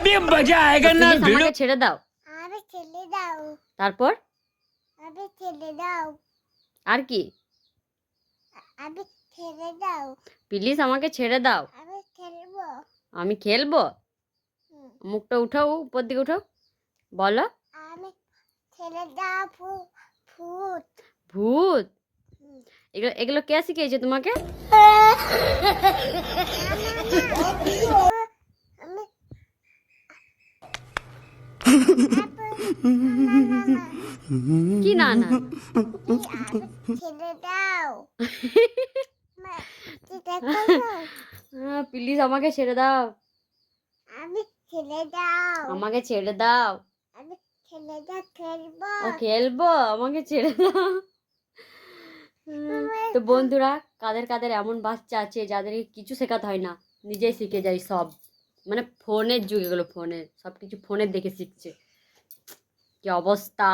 अभी मजा आएगा ना আমাকে ছেড়ে দাও। আমি ছেড়ে দাও তারপর আমি ছেড়ে দাও আর কি? আমি ছেড়ে দাও প্লিজ আমাকে ছেড়ে দাও। আমি খেলবো আমি খেলবো। হুম, মুখটা উঠাও, উপর দিকে উঠাও, বলো। আমি ছেড়ে দাও ভূত ভূত? হুম। এগুলো এগুলো কে শিখিয়েছে তোমাকে? আমি কি না না? ছেড়ে দাও প্লিজ আমাকে ছেড়ে দাও। আমি ছেড়ে দাও আমাকে ছেড়ে দাও। আমি ছেড়ে দাও খেলবো ও খেলবো, আমাকে ছেড়ে দাও। তো বন্ধুরা, কাদের কাদের এমন বাচ্চা আছে যাদেরকে কিছু শেখাতে হয় না, নিজেই শিখে যায় সব। মানে ফোনের যুগ এগুলো, ফোনের সব কিছু ফোনের দেখে শিখছে। কি অবস্থা!